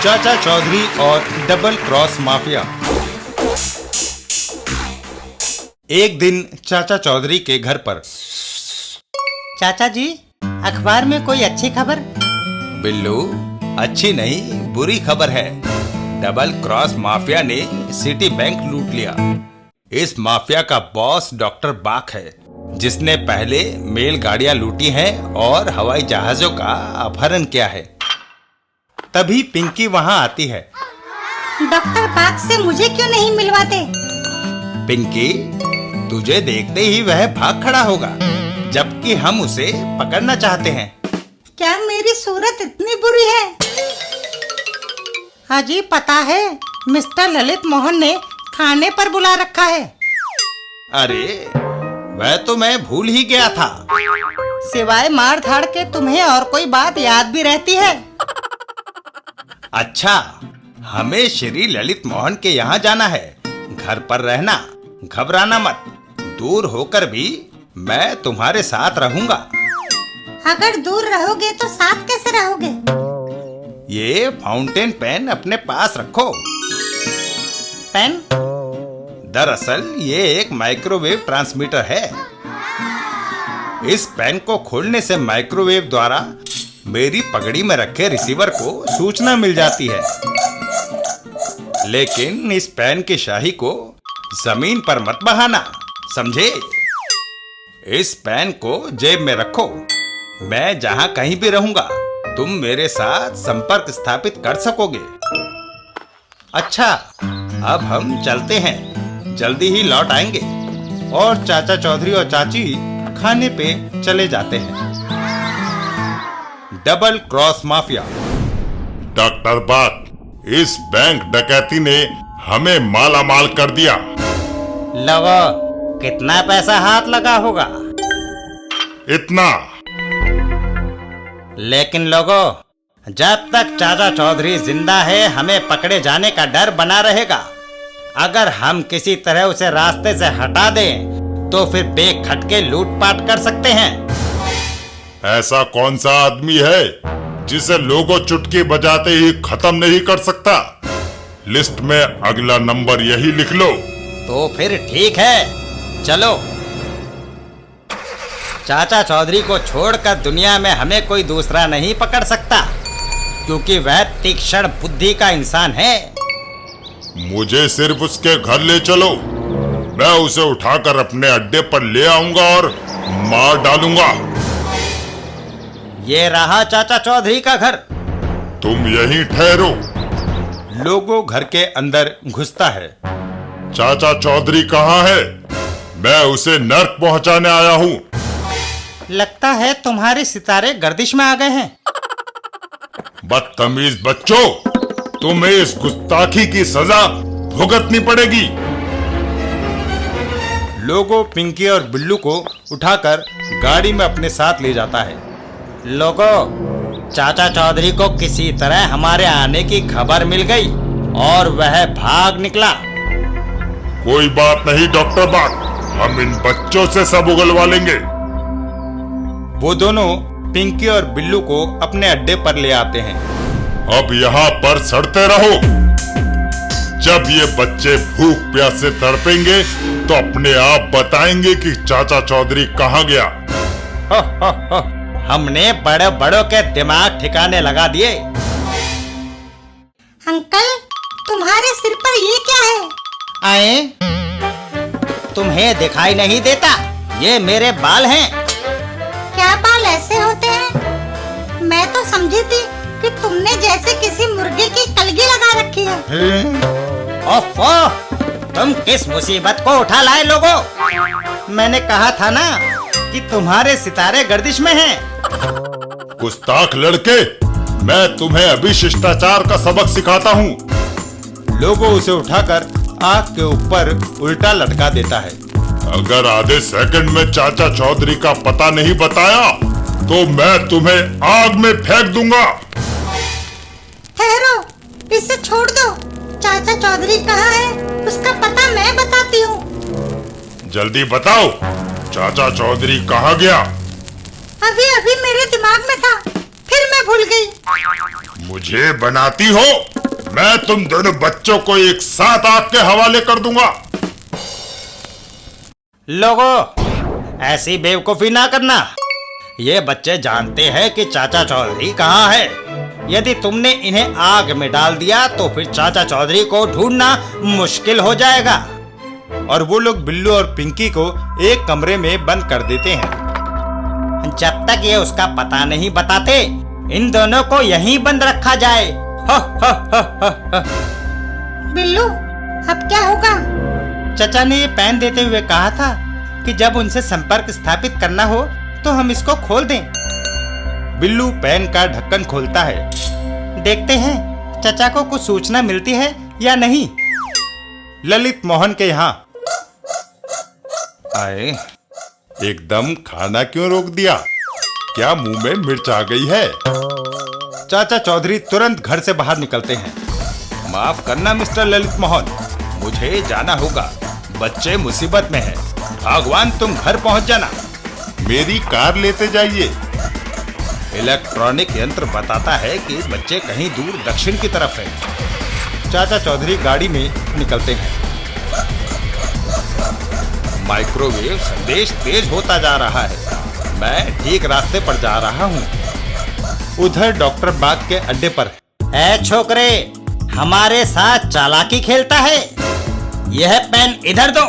चाचा चौधरी और double cross mafia. एक दिन चाचा चौधरी के घर पर। चाचा जी, अखबार में कोई अच्छी खबर? बिल्लू, अच्छी नहीं बुरी खबर है। डबल क्रॉस माफिया ने सिटी बैंक लूट लिया। इस माफिया का बॉस डॉक्टर बाक है, जिसने पहले मेल गाड़ियां लूटी हैं और हवाई जहाजों का अपहरण किया है। तभी पिंकी वहां आती है। डॉक्टर बाग से मुझे क्यों नहीं मिलवाते? पिंकी, तुझे देखते ही वह भाग खड़ा होगा, जबकि हम उसे पकड़ना चाहते हैं। क्या मेरी सूरत इतनी बुरी है? हाँ जी, पता है, मिस्टर ललित मोहन ने खाने पर बुला रखा है। अरे, वह तो मैं भूल ही गया था। सिवाय मार धाड़ के तुम्हें और कोई बात याद भी रहती है? अच्छा, हमें श्री ललित मोहन के यहाँ जाना है। घर पर रहना, घबराना मत। दूर होकर भी मैं तुम्हारे साथ रहूंगा। अगर दूर रहोगे तो साथ कैसे रहोगे? ये फाउंटेन पेन अपने पास रखो। पेन? दरअसल ये एक माइक्रोवेव ट्रांसमीटर है। इस पेन को खोलने से माइक्रोवेव द्वारा मेरी पगड़ी में रखे रिसीवर को सूचना मिल जाती है। लेकिन इस पेन की शाही को जमीन पर मत बहाना, समझे? इस पेन को जेब में रखो। मैं जहां कहीं भी रहूंगा, तुम मेरे साथ संपर्क स्थापित कर सकोगे। अच्छा, अब हम चलते हैं, जल्दी ही लौट आएंगे। और चाचा चौधरी और चाची खाने पे चले जाते हैं। Double cross mafia. डॉक्टर बाग, इस बैंक डकैती ने हमें माला माल कर दिया। लोगो, कितना पैसा हाथ लगा होगा? इतना। लेकिन लोगो, जब तक चाचा चौधरी जिंदा है, हमें पकड़े जाने का डर बना रहेगा। अगर हम किसी तरह उसे रास्ते से हटा दें, तो फिर बेखटके लूटपाट कर सकते हैं। ऐसा कौन सा आदमी है जिसे लोगों चुटकी बजाते ही खत्म नहीं कर सकता? लिस्ट में अगला नंबर यही लिख लो। तो फिर ठीक है, चलो। चाचा चौधरी को छोड़कर दुनिया में हमें कोई दूसरा नहीं पकड़ सकता, क्योंकि वह तीक्ष्ण बुद्धि का इंसान है। मुझे सिर्फ उसके घर ले चलो, मैं उसे उठाकर अपने अड्डे पर ले आऊंगा और मार डालूंगा। ये रहा चाचा चौधरी का घर। तुम यहीं ठहरो। लोगो घर के अंदर घुसता है। चाचा चौधरी कहाँ है? मैं उसे नर्क पहुंचाने आया हूँ। लगता है तुम्हारे सितारे गर्दिश में आ गए हैं। बदतमीज बच्चों, तुम्हें इस गुस्ताखी की सजा भुगतनी पड़ेगी। लोगो पिंकी और बिल्लू को उठाकर गाड़ी में अपने साथ ले जाता है। लोगो, चाचा चौधरी को किसी तरह हमारे आने की खबर मिल गई और वह भाग निकला। कोई बात नहीं डॉक्टर बाग, हम इन बच्चों से सब उगलवा लेंगे। वो दोनों पिंकी और बिल्लू को अपने अड्डे पर ले आते हैं। अब यहाँ पर सड़ते रहो। जब ये बच्चे भूख प्यास से तड़पेंगे तो अपने आप बताएंगे कि चाचा चौधरी कहाँ गया। हो, हमने बड़े बड़ों के दिमाग ठिकाने लगा दिए। अंकल, तुम्हारे सिर पर ये क्या है? आए, तुम्हें दिखाई नहीं देता? ये मेरे बाल हैं। क्या बाल ऐसे होते हैं? मैं तो समझी थी कि तुमने जैसे किसी मुर्गे की कलगी लगा रखी है। ओफो, तुम किस मुसीबत को उठा लाए लोगों? मैंने कहा था ना कि तुम्हारे सितारे गर्दिश में हैं। गुस्ताख लड़के, मैं तुम्हें अभी शिष्टाचार का सबक सिखाता हूँ। लोगो उसे उठाकर आग के ऊपर उल्टा लटका देता है। अगर आधे सेकंड में चाचा चौधरी का पता नहीं बताया तो मैं तुम्हें आग में फेंक दूंगा। ठहरो, इसे छोड़ दो। चाचा चौधरी कहाँ है, उसका पता मैं बताती हूँ। जल्दी बताओ, चाचा चौधरी कहाँ गया? अभी अभी मेरे दिमाग में था, फिर मैं भूल गई। मुझे बनाती हो? मैं तुम दोनों बच्चों को एक साथ आग के हवाले कर दूंगा। लोगों, ऐसी बेवकूफी ना करना। ये बच्चे जानते हैं कि चाचा चौधरी कहाँ है। यदि तुमने इन्हें आग में डाल दिया तो फिर चाचा चौधरी को ढूंढना मुश्किल हो जाएगा। और वो लोग बिल्लू और पिंकी को एक कमरे में बंद कर देते हैं। जब तक ये उसका पता नहीं बताते, इन दोनों को यहीं बंद रखा जाए। हो, हो, हो, हो, हो। बिल्लू, अब क्या होगा? चचा ने ये पेन देते हुए कहा था कि जब उनसे संपर्क स्थापित करना हो तो हम इसको खोल दें। बिल्लू पेन का ढक्कन खोलता है। देखते हैं चचा को कुछ सूचना मिलती है या नहीं। ललित मोहन के यहाँ आए। एकदम खाना क्यों रोक दिया? क्या मुंह में मिर्च आ गई है? चाचा चौधरी तुरंत घर से बाहर निकलते हैं। माफ करना मिस्टर ललित मोहन, मुझे जाना होगा। बच्चे मुसीबत में हैं। भगवान तुम घर पहुंच जाना। मेरी कार लेते जाइए। इलेक्ट्रॉनिक यंत्र बताता है कि बच्चे कहीं दूर दक्षिण की तरफ हैं। चाचा चौधरी गाड़ी में निकलते हैं। माइक्रोवेव संदेश तेज होता जा रहा है। मैं ठीक रास्ते पर जा रहा हूँ। उधर डॉक्टर बाग के अड्डे पर। ऐ छोकरे, हमारे साथ चालाकी खेलता है। यह पेन इधर दो।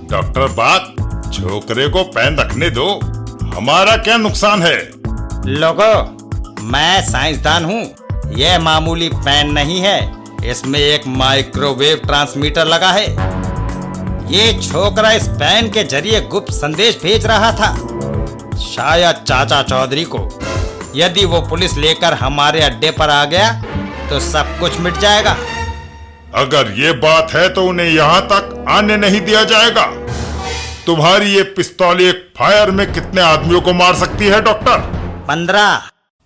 डॉक्टर बाग, छोकरे को पेन रखने दो। हमारा क्या नुकसान है? लोगों, मैं साइंसदान हूँ। यह मामूली पेन नहीं है। इसमें एक माइक्रोवेव ट्रांसमीटर लगा है। ये छोकरा इस पेन के जरिए गुप्त संदेश भेज रहा था, शायद चाचा चौधरी को। यदि वो पुलिस लेकर हमारे अड्डे पर आ गया तो सब कुछ मिट जाएगा। अगर ये बात है तो उन्हें यहाँ तक आने नहीं दिया जाएगा। तुम्हारी ये पिस्तौल एक फायर में कितने आदमियों को मार सकती है डॉक्टर? 15।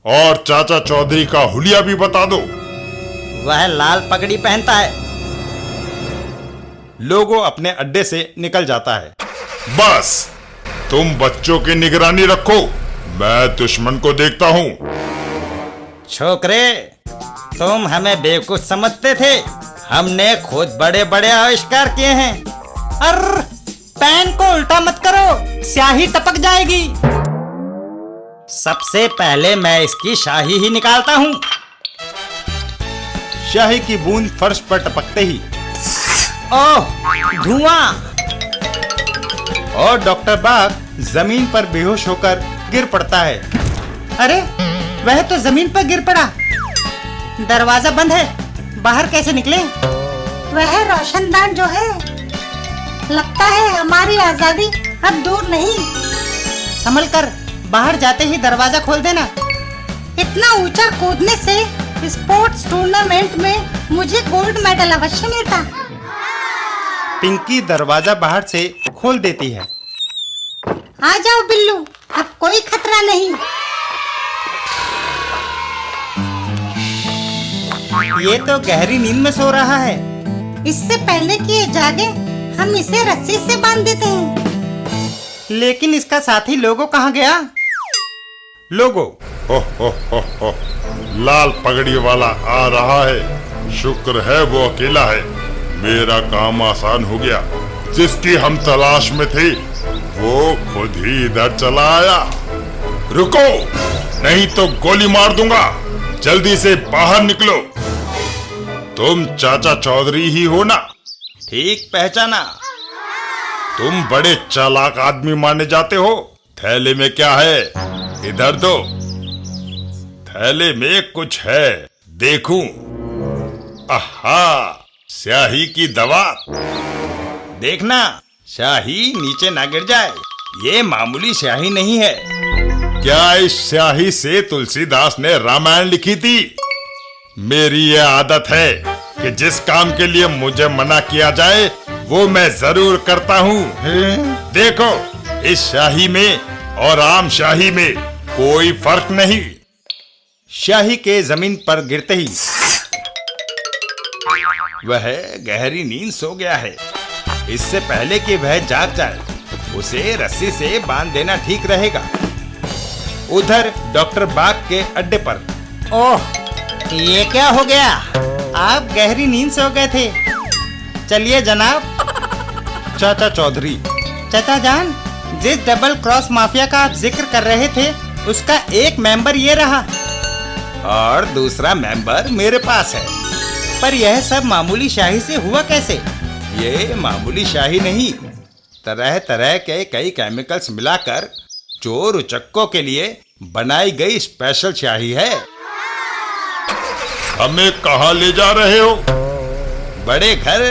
और चाचा चौधरी का हुलिया भी बता दो। वह लाल पगड़ी पहनता है। लोगो अपने अड्डे से निकल जाता है। बस, तुम बच्चों की निगरानी रखो। मैं दुश्मन को देखता हूँ। छोकरे, तुम हमें बेवकूफ समझते थे। हमने खुद बड़े बड़े आविष्कार किए हैं। अरे, पेन को उल्टा मत करो, स्याही टपक जाएगी। सबसे पहले मैं इसकी शाही ही निकालता हूँ। शाही की बूंद फर्श पर टपकते ही ओह, धुआं! और डॉक्टर बाग जमीन पर बेहोश होकर गिर पड़ता है। अरे, वह तो जमीन पर गिर पड़ा। दरवाजा बंद है, बाहर कैसे निकले? वह रोशनदान जो है, लगता है हमारी आजादी अब दूर नहीं। संभल कर, बाहर जाते ही दरवाजा खोल देना। इतना ऊंचा कूदने से स्पोर्ट्स टूर्नामेंट में मुझे गोल्ड मेडल अवश्य मिलता। पिंकी दरवाजा बाहर से खोल देती है। आ जाओ बिल्लू, अब कोई खतरा नहीं। ये तो गहरी नींद में सो रहा है। इससे पहले कि ये जागे, हम इसे रस्सी से बांध देते हैं। लेकिन इसका साथी लोगो कहाँ गया? लोगो, हो, लाल पगड़ी वाला आ रहा है। शुक्र है वो अकेला है। मेरा काम आसान हो गया। जिसकी हम तलाश में थे वो खुद ही इधर चला आया। रुको, नहीं तो गोली मार दूंगा। जल्दी से बाहर निकलो। तुम चाचा चौधरी ही हो ना? ठीक पहचाना। तुम बड़े चालाक आदमी माने जाते हो। थैले में क्या है? इधर दो। थैले में कुछ है, देखूं। आहा, स्याही की दवा। देखना, स्याही नीचे ना गिर जाए। ये मामूली स्याही नहीं है। क्या इस स्याही से तुलसीदास ने रामायण लिखी थी? मेरी ये आदत है कि जिस काम के लिए मुझे मना किया जाए वो मैं जरूर करता हूँ। देखो, इस शाही में और आम शाही में कोई फर्क नहीं। शाही के जमीन पर गिरते ही वह गहरी नींद सो गया है। इससे पहले कि वह जाग जाए, उसे रस्सी से बांध देना ठीक रहेगा। उधर डॉक्टर बाग के अड्डे पर। ओह, ये क्या हो गया? आप गहरी नींद से हो गए थे। चलिए जनाब। चाचा चौधरी, चाचा जान, जिस डबल क्रॉस माफिया का आप जिक्र कर रहे थे उसका एक मेंबर ये रहा। और दूसरा मेंबर मेरे पास है। पर यह सब मामूली शाही से हुआ कैसे? ये मामूली शाही नहीं, तरह तरह के कई केमिकल्स मिलाकर चोर उचक्कों के लिए बनाई गई स्पेशल शाही है। हमें कहाँ ले जा रहे हो? बड़े घर